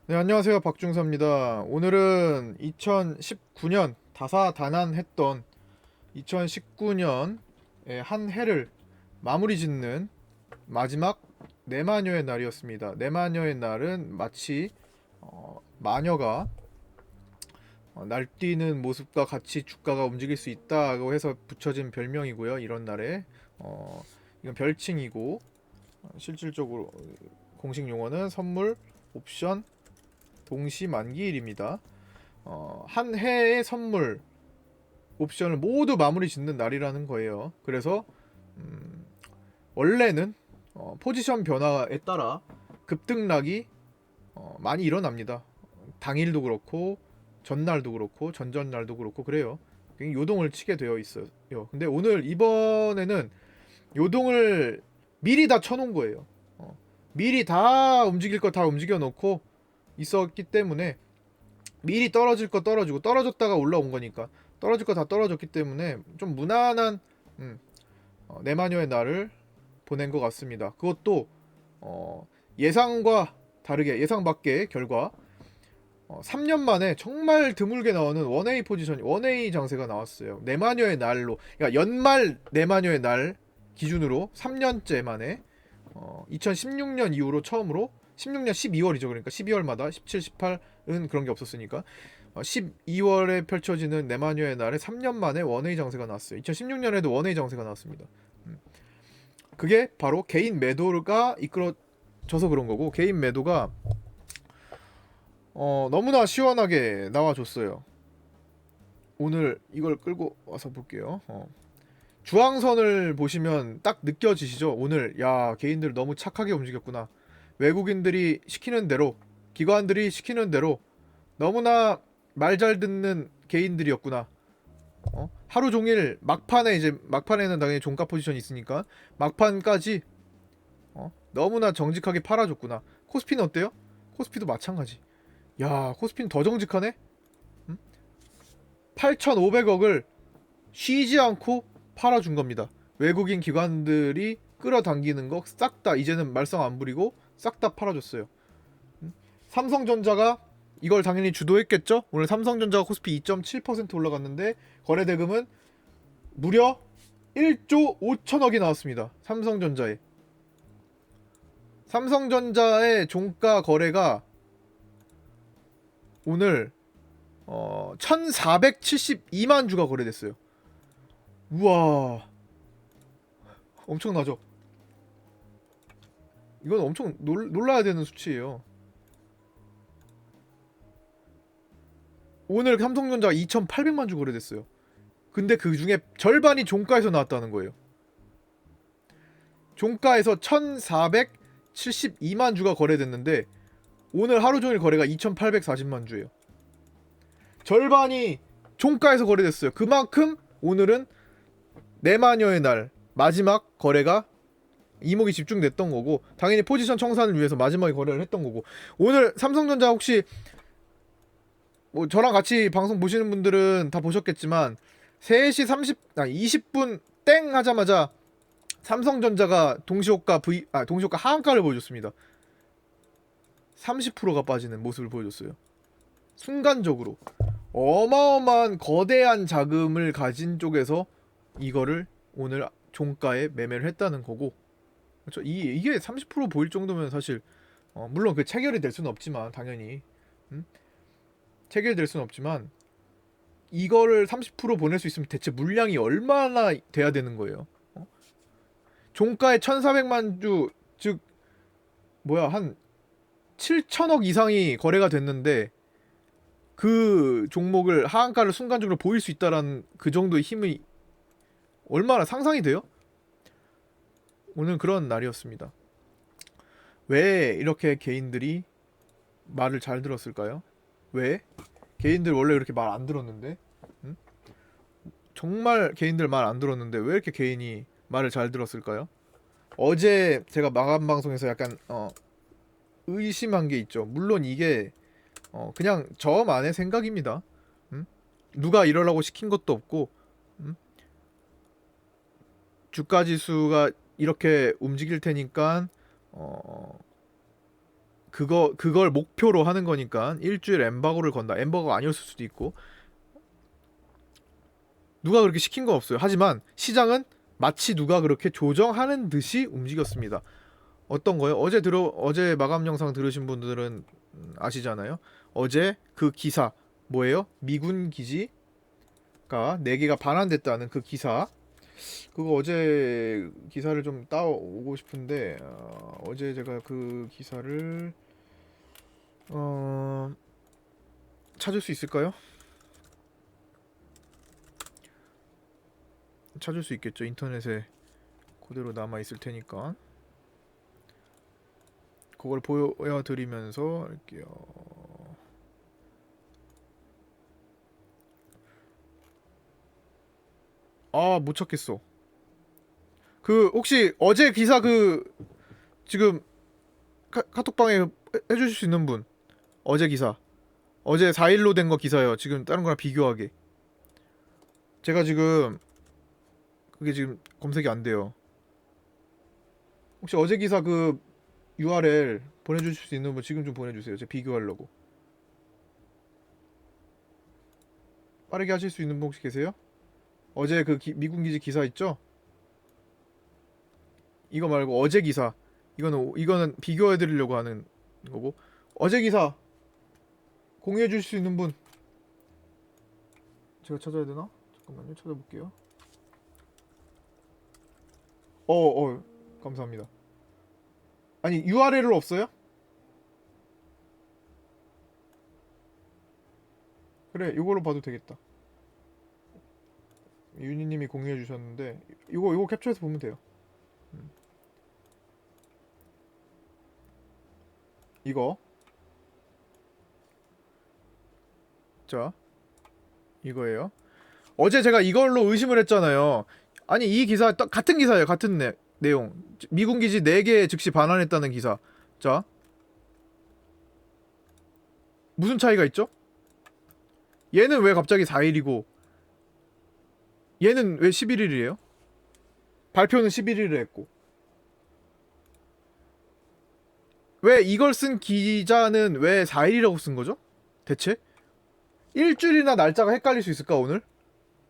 네, 안녕하세요. 박중사입니다. 오늘은 2019년 다사다난했던 2019년의 한 해를 마무리 짓는 마지막 내마녀의 날이었습니다. 내마녀의 날은 마치 마녀가 날뛰는 모습과 같이 주가가 움직일 수 있다고 해서 붙여진 별명이고요. 이런 날에 이건 별칭이고 실질적으로 공식 용어는 선물, 옵션, 동시 만기일입니다. 한 해의 선물 옵션을 모두 마무리 짓는 날이라는 거예요. 그래서 음, 원래는 포지션 변화에 따라 급등락이 많이 일어납니다. 당일도 그렇고 전날도 그렇고 전전날도 그렇고 그래요. 요동을 치게 되어 있어요. 근데 오늘 이번에는 요동을 미리 다 쳐놓은 거예요. 미리 다 움직일 거 다 움직여 놓고 있었기 때문에 미리 떨어질 거 떨어지고 떨어졌다가 올라온 거니까 떨어질 거 다 떨어졌기 때문에 좀 무난한 내마녀의 날을 보낸 것 같습니다. 그것도 예상과 다르게 예상 밖의 결과 3년 만에 정말 드물게 나오는 원웨이 포지션 원웨이 장세가 나왔어요. 내마녀의 날로 그러니까 연말 내마녀의 날 기준으로 3년째 만에 2016년 이후로 처음으로 16년 12월이죠. 그러니까 12월마다 17, 18은 그런 게 없었으니까 12월에 펼쳐지는 내마녀의 날에 3년 만에 원웨이 장세가 나왔어요. 2016년에도 원웨이 장세가 나왔습니다. 그게 바로 개인 매도가 이끌어져서 그런 거고 개인 매도가 너무나 시원하게 나와줬어요. 오늘 이걸 끌고 와서 볼게요. 주황선을 보시면 딱 느껴지시죠? 오늘 야 개인들 너무 착하게 움직였구나. 외국인들이 시키는 대로 기관들이 시키는 대로 너무나 말 잘 듣는 개인들이었구나. 하루 종일 막판에 이제 막판에는 당연히 종가 포지션이 있으니까 막판까지 너무나 정직하게 팔아줬구나. 코스피는 어때요? 코스피도 마찬가지. 야 코스피는 더 정직하네. 8,500억을 쉬지 않고 팔아준 겁니다. 외국인 기관들이 끌어당기는 거 싹 다 이제는 말썽 안 부리고 싹 다 팔아줬어요. 삼성전자가 이걸 당연히 주도했겠죠. 오늘 삼성전자가 코스피 2.7% 올라갔는데 거래대금은 무려 1조 5천억이 나왔습니다. 삼성전자의 종가 거래가 오늘 1472만 주가 거래됐어요. 우와, 엄청나죠. 이건 엄청 놀라야 되는 수치예요. 오늘 삼성전자가 2,800만 주 거래됐어요. 근데 그 중에 절반이 종가에서 나왔다는 거예요. 종가에서 1,472만 주가 거래됐는데 오늘 하루 종일 거래가 2,840만 주예요. 절반이 종가에서 거래됐어요. 그만큼 오늘은 내마녀의 날 마지막 거래가 이목이 집중됐던 거고 당연히 포지션 청산을 위해서 마지막에 거래를 했던 거고 오늘 삼성전자 혹시 뭐 저랑 같이 방송 보시는 분들은 다 보셨겠지만 3시 20분 땡 하자마자 삼성전자가 동시호가 하한가를 보여줬습니다. 30%가 빠지는 모습을 보여줬어요. 순간적으로 어마어마한 거대한 자금을 가진 쪽에서 이거를 오늘 종가에 매매를 했다는 거고 그렇죠? 이게 30% 보일 정도면 사실 물론 그 체결이 될 수는 없지만 당연히 음? 체결될 수는 없지만 이거를 30% 보낼 수 있으면 대체 물량이 얼마나 돼야 되는 거예요? 종가에 1,400만 주, 즉 뭐야 한 7천억 이상이 거래가 됐는데 그 종목을 하한가를 순간적으로 보일 수 있다라는 그 정도의 힘이 얼마나 상상이 돼요? 오늘 그런 날이었습니다. 왜 이렇게 개인들이 말을 잘 들었을까요? 왜? 개인들 원래 이렇게 말 안 들었는데? 응? 정말 개인들 말 안 들었는데 왜 이렇게 개인이 말을 잘 들었을까요? 어제 제가 마감 방송에서 약간 의심한 게 있죠. 물론 이게 그냥 저만의 생각입니다. 음? 누가 이러라고 시킨 것도 없고 음? 주가 지수가 이렇게 움직일 테니까 그 그걸 목표로 하는 거니까 일주일 엠바고를 건다. 엠바고가 아니었을 수도 있고 누가 그렇게 시킨 건 없어요. 하지만 시장은 마치 누가 그렇게 조정하는 듯이 움직였습니다. 어떤 거요? 어제 마감 영상 들으신 분들은 아시잖아요. 어제 그 기사 뭐예요? 미군 기지가 4개가 반환됐다는 그 기사. 그거 어제 기사를 좀 따오고 싶은데 어제 제가 그 기사를 찾을 수 있을까요? 찾을 수 있겠죠. 인터넷에 그대로 남아 있을 테니까. 그걸 보여드리면서 할게요. 아, 못 찾겠어. 그 혹시 어제 기사 그 지금 카톡방에 해주실 수 있는 분? 어제 기사. 어제 4일로 된 거 기사예요. 지금 다른 거랑 비교하게. 제가 지금 그게 지금 검색이 안 돼요. 혹시 어제 기사 그 URL 보내주실 수 있는 분 지금 좀 보내주세요. 제가 비교하려고. 빠르게 하실 수 있는 분 혹시 계세요? 어제 그 미군 기지 기사 있죠? 이거 말고 어제 기사. 이거는 비교해드리려고 하는 거고. 어제 기사 공유해주실 수 있는 분. 제가 찾아야 되나? 잠깐만요. 찾아볼게요. 감사합니다. 아니 URL은 없어요? 그래, 이걸로 봐도 되겠다. 유니님이 공유해 주셨는데 이거 캡처해서 보면 돼요. 이거 자 이거예요. 어제 제가 이걸로 의심을 했잖아요. 아니 이 기사 같은 기사예요. 같은 내용. 미군 기지 4개 즉시 반환했다는 기사. 자 무슨 차이가 있죠? 얘는 왜 갑자기 4일이고 얘는 왜 11일이에요? 발표는 11일에 했고. 왜 이걸 쓴 기자는 왜 4일이라고 쓴 거죠? 대체? 일주일이나 날짜가 헷갈릴 수 있을까 오늘?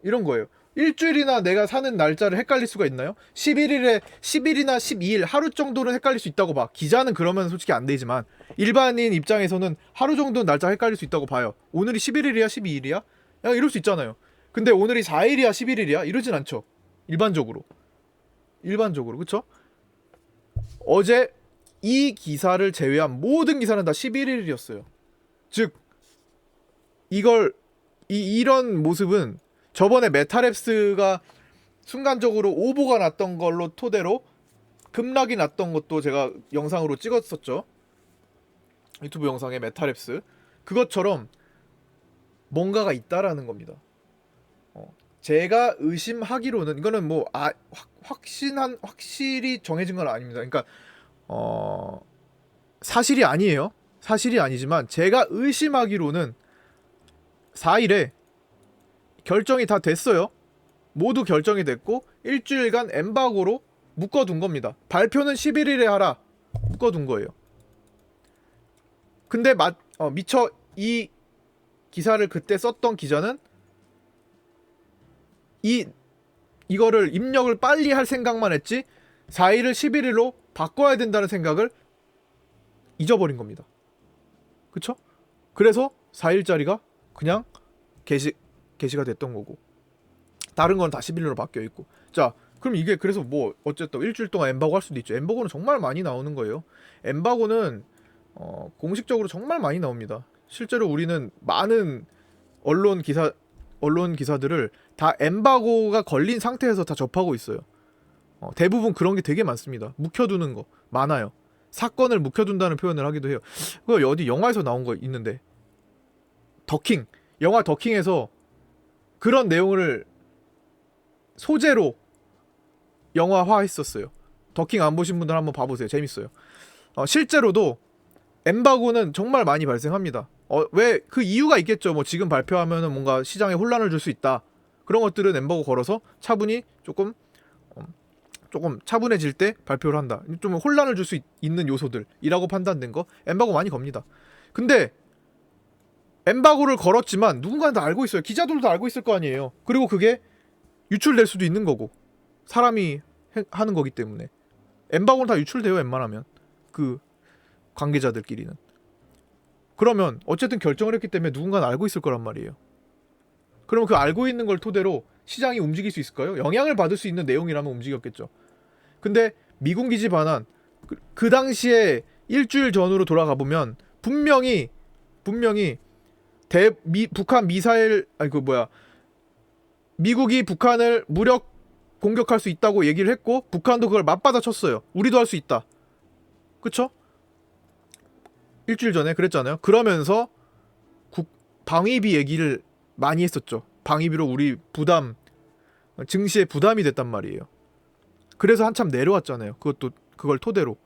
이런 거예요. 일주일이나 내가 사는 날짜를 헷갈릴 수가 있나요? 10일이나 12일 하루 정도는 헷갈릴 수 있다고 봐. 기자는 그러면 솔직히 안 되지만 일반인 입장에서는 하루 정도는 날짜 헷갈릴 수 있다고 봐요. 오늘이 11일이야 12일이야? 야 이럴 수 있잖아요. 근데 오늘이 4일이야 11일이야? 이러진 않죠. 일반적으로 그쵸? 어제 이 기사를 제외한 모든 기사는 다 11일이었어요. 즉 이런 모습은 저번에 메타랩스가 순간적으로 오보가 났던 걸로 토대로 급락이 났던 것도 제가 영상으로 찍었었죠. 유튜브 영상에 메타랩스. 그것처럼 뭔가가 있다라는 겁니다. 제가 의심하기로는 이거는 뭐 확실히 정해진 건 아닙니다. 그러니까 사실이 아니에요. 사실이 아니지만 제가 의심하기로는 4일에 결정이 다 됐어요. 모두 결정이 됐고 일주일간 엠바고로 묶어둔 겁니다. 발표는 11일에 하라 묶어둔 거예요. 근데 미처 이 기사를 그때 썼던 기자는 이거를 입력을 빨리 할 생각만 했지 4일을 11일로 바꿔야 된다는 생각을 잊어버린 겁니다. 그쵸? 그래서 4일짜리가 그냥 게시가 됐던 거고 다른 건 다 11일로 바뀌어 있고. 자 그럼 이게 그래서 뭐 어쨌든 일주일 동안 엠바고 할 수도 있죠. 엠바고는 정말 많이 나오는 거예요. 엠바고는 공식적으로 정말 많이 나옵니다. 실제로 우리는 많은 언론 기사들을 다 엠바고가 걸린 상태에서 다 접하고 있어요. 대부분 그런 게 되게 많습니다. 묵혀두는 거 많아요. 사건을 묵혀둔다는 표현을 하기도 해요. 그거 어디 영화에서 나온 거 있는데 영화 더킹에서 그런 내용을 소재로 영화화 했었어요. 더킹 안 보신 분들 한번 봐보세요. 재밌어요. 실제로도 엠바고는 정말 많이 발생합니다. 왜 그 이유가 있겠죠. 뭐 지금 발표하면은 뭔가 시장에 혼란을 줄 수 있다. 그런 것들은 엠바고 걸어서 차분히 조금 조금 차분해질 때 발표를 한다. 좀 혼란을 줄 수 있는 요소들이라고 판단된 거 엠바고 많이 겁니다. 근데 엠바고를 걸었지만 누군가는 다 알고 있어요. 기자들도 알고 있을 거 아니에요. 그리고 그게 유출될 수도 있는 거고 사람이 하는 거기 때문에 엠바고는 다 유출돼요. 웬만하면 그 관계자들끼리는. 그러면 어쨌든 결정을 했기 때문에 누군가는 알고 있을 거란 말이에요. 그러면 그 알고 있는 걸 토대로 시장이 움직일 수 있을까요? 영향을 받을 수 있는 내용이라면 움직였겠죠. 근데 미군 기지 반환 그 당시에 일주일 전으로 돌아가 보면 분명히 북한 미사일 미국이 북한을 무력 공격할 수 있다고 얘기를 했고 북한도 그걸 맞받아쳤어요. 우리도 할 수 있다. 그쵸? 일주일 전에 그랬잖아요. 그러면서 방위비 얘기를 많이 했었죠. 방위비로 우리 증시에 부담이 됐단 말이에요. 그래서 한참 내려왔잖아요. 그걸 토대로.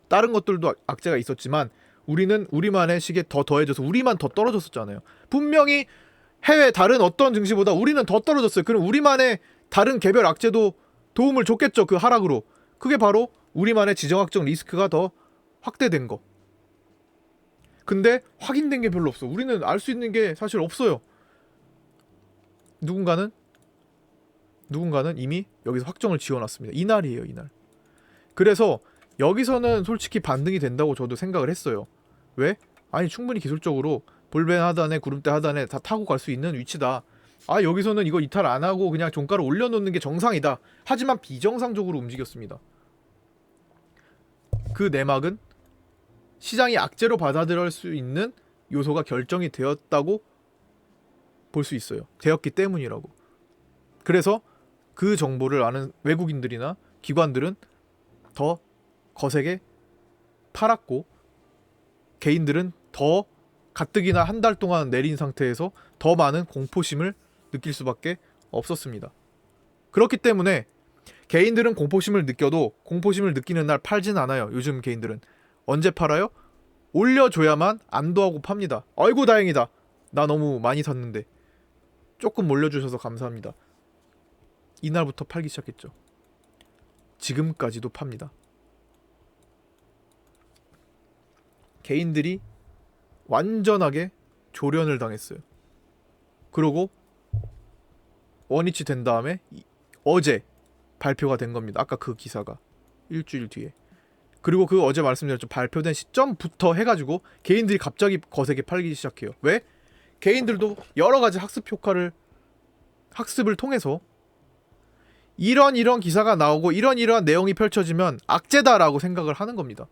다른 것들도 악재가 있었지만 우리는 우리만의 식에 더 더해져서 우리만 더 떨어졌었잖아요. 분명히 해외 다른 어떤 증시보다 우리는 더 떨어졌어요. 그럼 우리만의 다른 개별 악재도 도움을 줬겠죠. 그 하락으로. 그게 바로 우리만의 지정학적 리스크가 더 확대된 거. 근데 확인된 게 별로 없어. 우리는 알 수 있는 게 사실 없어요. 누군가는 이미 여기서 확정을 지어놨습니다. 이날이에요, 이날. 그래서 여기서는 솔직히 반등이 된다고 저도 생각을 했어요. 왜? 아니 충분히 기술적으로 볼벤 하단에 구름대 하단에 다 타고 갈 수 있는 위치다. 아 여기서는 이거 이탈 안 하고 그냥 종가를 올려놓는 게 정상이다. 하지만 비정상적으로 움직였습니다. 그 내막은 시장이 악재로 받아들일 수 있는 요소가 결정이 되었다고 볼 수 있어요. 되었기 때문이라고. 그래서 그 정보를 아는 외국인들이나 기관들은 더 거세게 팔았고 개인들은 더 가뜩이나 한 달 동안 내린 상태에서 더 많은 공포심을 느낄 수밖에 없었습니다. 그렇기 때문에 개인들은 공포심을 느껴도 공포심을 느끼는 날 팔진 않아요. 요즘 개인들은 언제 팔아요? 올려줘야만 안도하고 팝니다. 아이고 다행이다. 나 너무 많이 샀는데 조금 올려주셔서 감사합니다. 이날부터 팔기 시작했죠. 지금까지도 팝니다. 개인들이 완전하게 조련을 당했어요. 그러고 원위치 된 다음에 어제 발표가 된 겁니다. 아까 그 기사가 일주일 뒤에. 그리고 그 어제 말씀드렸죠. 발표된 시점부터 해가지고 개인들이 갑자기 거세게 팔기 시작해요. 왜? 개인들도 여러가지 학습을 통해서 이런 기사가 나오고 이러한 내용이 펼쳐지면 악재다라고 생각을 하는 겁니다.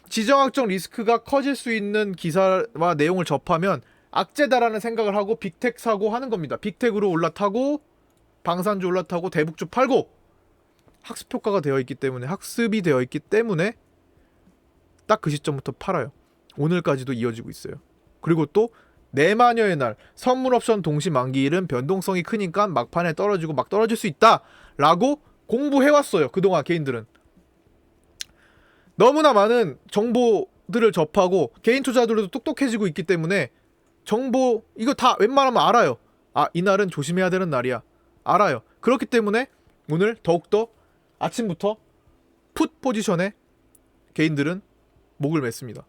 지정학적 리스크가 커질 수 있는 기사와 내용을 접하면 악재다라는 생각을 하고 빅텍 사고 하는 겁니다. 빅텍으로 올라타고 방산주 올라타고 대북주 팔고 학습 효과가 되어 있기 때문에 학습이 되어 있기 때문에 딱 그 시점부터 팔아요. 오늘까지도 이어지고 있어요. 그리고 또 내마녀의 날 선물 옵션 동시 만기일은 변동성이 크니까 막판에 떨어지고 막 떨어질 수 있다 라고 공부해왔어요. 그동안 개인들은 너무나 많은 정보들을 접하고 개인 투자들도 똑똑해지고 있기 때문에 정보 이거 다 웬만하면 알아요. 아 이날은 조심해야 되는 날이야. 알아요. 그렇기 때문에 오늘 더욱더 아침부터 풋 포지션에 개인들은 목을 맸습니다.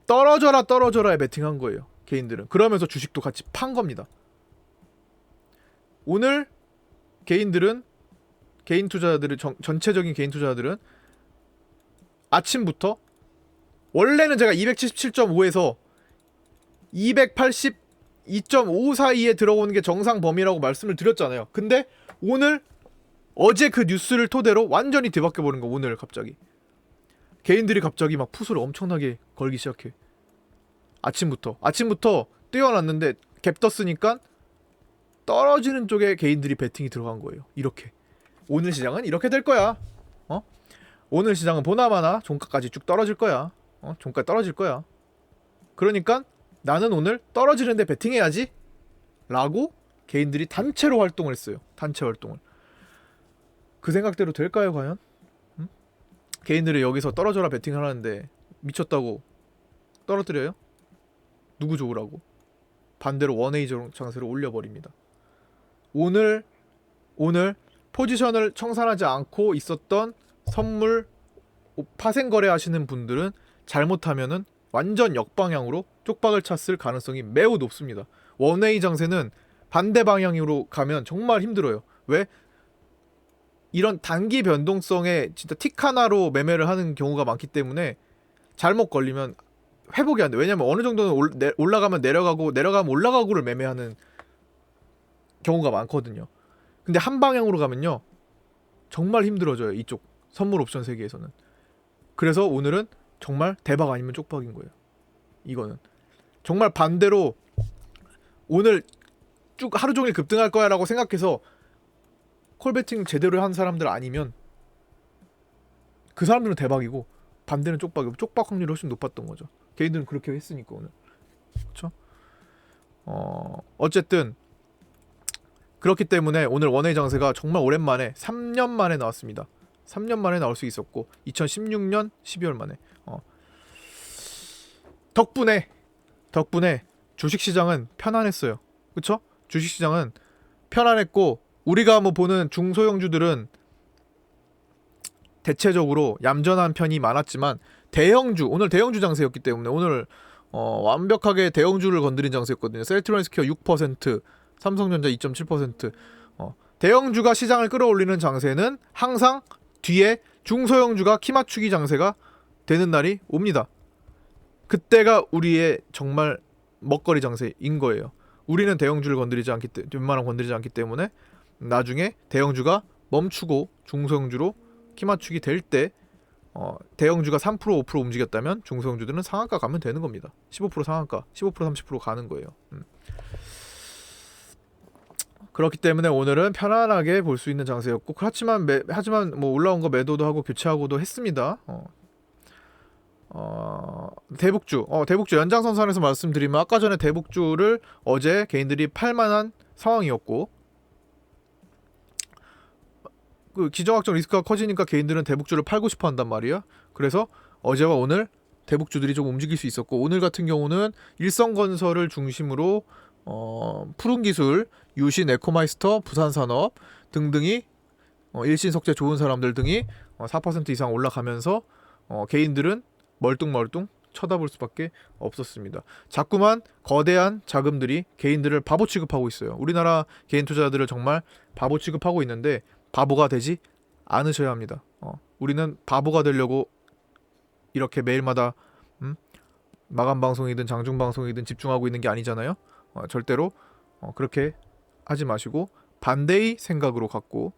떨어져라에 베팅한 거예요. 개인들은. 그러면서 주식도 같이 판 겁니다. 오늘 개인 투자자들은 전체적인 개인 투자자들은 아침부터 원래는 제가 277.5에서 282.5 사이에 들어오는 게 정상 범위라고 말씀을 드렸잖아요. 근데 어제 그 뉴스를 토대로 완전히 뒤바뀌어 버린 거. 오늘 갑자기 개인들이 갑자기 막 풋을 엄청나게 걸기 시작해. 아침부터 뛰어났는데 갭 떴으니까 떨어지는 쪽에 개인들이 베팅이 들어간 거예요. 이렇게 오늘 시장은 이렇게 될 거야. 오늘 시장은 보나마나 종가까지 쭉 떨어질 거야. 종가 떨어질 거야. 그러니까 나는 오늘 떨어지는데 베팅해야지 라고 개인들이 단체로 활동을 했어요. 단체 활동을. 그 생각대로 될까요 과연? 개인들이 여기서 떨어져라 베팅을 하는데 미쳤다고 떨어뜨려요? 누구 좋으라고? 반대로 원웨이 장세를 올려버립니다. 오늘 포지션을 청산하지 않고 있었던 선물 파생 거래하시는 분들은 잘못하면은 완전 역방향으로 쪽박을 찼을 가능성이 매우 높습니다. 원웨이 장세는 반대 방향으로 가면 정말 힘들어요. 왜? 이런 단기 변동성에 진짜 틱 하나로 매매를 하는 경우가 많기 때문에 잘못 걸리면 회복이 안 돼. 왜냐면 어느 정도는 올라가면 내려가고 내려가면 올라가고를 매매하는 경우가 많거든요. 근데 한 방향으로 가면요 정말 힘들어져요. 이쪽 선물 옵션 세계에서는. 그래서 오늘은 정말 대박 아니면 쪽박인 거예요. 이거는 정말 반대로 오늘 쭉 하루 종일 급등할 거야 라고 생각해서 콜베팅 제대로 한 사람들 아니면 그 사람들은 대박이고 반대는 쪽박이고 쪽박 확률이 훨씬 높았던 거죠. 개인들은 그렇게 했으니까 오늘. 그렇죠? 어쨌든 그렇기 때문에 오늘 원웨이 장세가 정말 오랜만에 3년 만에 나왔습니다. 3년 만에 나올 수 있었고 2016년 12월 만에 덕분에 주식시장은 편안했어요. 그쵸? 주식시장은 편안했고 우리가 뭐 보는 중소형주들은 대체적으로 얌전한 편이 많았지만 대형주, 오늘 대형주 장세였기 때문에 오늘 완벽하게 대형주를 건드린 장세였거든요. 셀트리온스퀘어 6%, 삼성전자 2.7%. 대형주가 시장을 끌어올리는 장세는 항상 뒤에 중소형주가 키 맞추기 장세가 되는 날이 옵니다. 그때가 우리의 정말 먹거리 장세인 거예요. 우리는 대형주를 건드리지 않기 때문에 웬만하면 건드리지 않기 때문에 나중에 대형주가 멈추고 중소형주로 키 맞추기 될 때 대형주가 3% 5% 움직였다면 중소형주들은 상한가 가면 되는 겁니다. 15% 상한가, 15% 30% 가는 거예요. 그렇기 때문에 오늘은 편안하게 볼 수 있는 장세였고 하지만 뭐 올라온 거 매도도 하고 교체하고도 했습니다. 대북주 연장선상에서 말씀드리면 아까 전에 대북주를 어제 개인들이 팔만한 상황이었고 그 기정학적 리스크가 커지니까 개인들은 대북주를 팔고 싶어 한단 말이야. 그래서 어제와 오늘 대북주들이 좀 움직일 수 있었고 오늘 같은 경우는 일성건설을 중심으로 푸른기술, 유신, 에코마이스터, 부산산업 등등이 일신석재 좋은 사람들 등이 4% 이상 올라가면서 개인들은 멀뚱멀뚱 쳐다볼 수밖에 없었습니다. 자꾸만 거대한 자금들이 개인들을 바보 취급하고 있어요. 우리나라 개인 투자자들을 정말 바보 취급하고 있는데 바보가 되지 않으셔야 합니다. 우리는 바보가 되려고 이렇게 매일마다 마감 방송이든 장중 방송이든 집중하고 있는 게 아니잖아요. 절대로 그렇게 하지 마시고 반대의 생각으로 갖고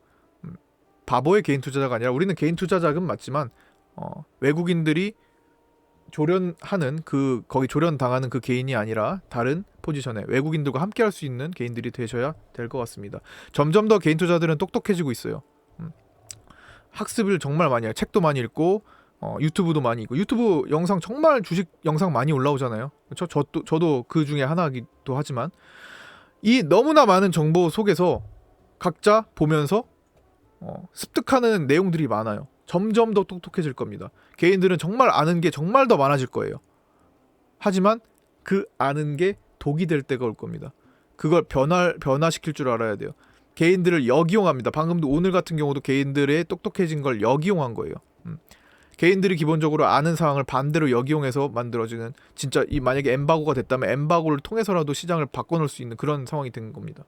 바보의 개인 투자자가 아니라 우리는 개인 투자자금 맞지만 외국인들이 조련하는 거기 조련당하는 그 개인이 아니라 다른 포지션에 외국인들과 함께 할 수 있는 개인들이 되셔야 될 것 같습니다. 점점 더 개인 투자들은 똑똑해지고 있어요. 학습을 정말 많이 해요. 책도 많이 읽고 유튜브도 많이 있고 유튜브 영상 정말 주식 영상 많이 올라오잖아요. 그렇죠? 저도 그 중에 하나이기도 하지만 이 너무나 많은 정보 속에서 각자 보면서 습득하는 내용들이 많아요. 점점 더 똑똑해질 겁니다. 개인들은 정말 아는 게 정말 더 많아질 거예요. 하지만 그 아는 게 독이 될 때가 올 겁니다. 그걸 변화시킬 줄 알아야 돼요. 개인들을 역이용합니다. 방금도 오늘 같은 경우도 개인들의 똑똑해진 걸 역이용한 거예요. 개인들이 기본적으로 아는 상황을 반대로 역이용해서 만들어지는 진짜 이 만약에 엠바고가 됐다면 엠바고를 통해서라도 시장을 바꿔놓을 수 있는 그런 상황이 된 겁니다.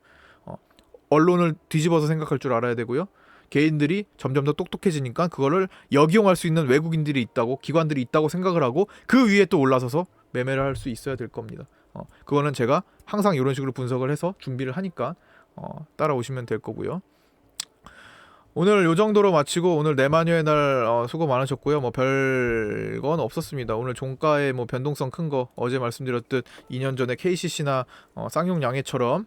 언론을 뒤집어서 생각할 줄 알아야 되고요. 개인들이 점점 더 똑똑해지니까 그거를 역이용할 수 있는 외국인들이 있다고 기관들이 있다고 생각을 하고 그 위에 또 올라서서 매매를 할 수 있어야 될 겁니다. 그거는 제가 항상 이런 식으로 분석을 해서 준비를 하니까 따라오시면 될 거고요. 오늘 요 정도로 마치고 오늘 내마녀의 날 수고 많으셨고요. 뭐 별건 없었습니다. 오늘 종가의 뭐 변동성 큰 거 어제 말씀드렸듯 2년 전에 KCC나 쌍용양해처럼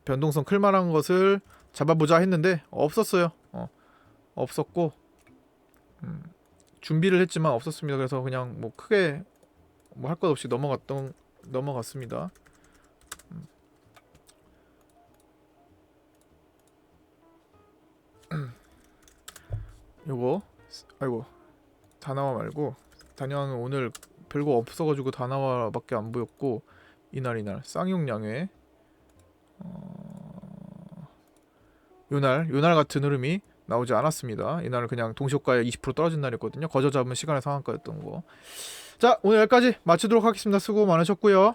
변동성 클만한 것을 잡아보자 했는데 없었어요. 없었고 준비를 했지만 없었습니다. 그래서 그냥 뭐 크게 뭐 할 것 없이 넘어갔습니다. 요거 아이고 다나와 말고 다나와는 오늘 별거 없어가지고 다나와밖에 안 보였고 이날 쌍용양회 요날 같은 흐름이 나오지 않았습니다. 이날은 그냥 동시효과에 20% 떨어진 날이었거든요. 거저 잡은 시간의 상한가였던 거. 자, 오늘 여기까지 마치도록 하겠습니다. 수고 많으셨고요.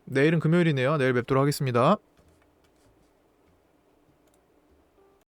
내일은 금요일이네요. 내일 뵙도록 하겠습니다.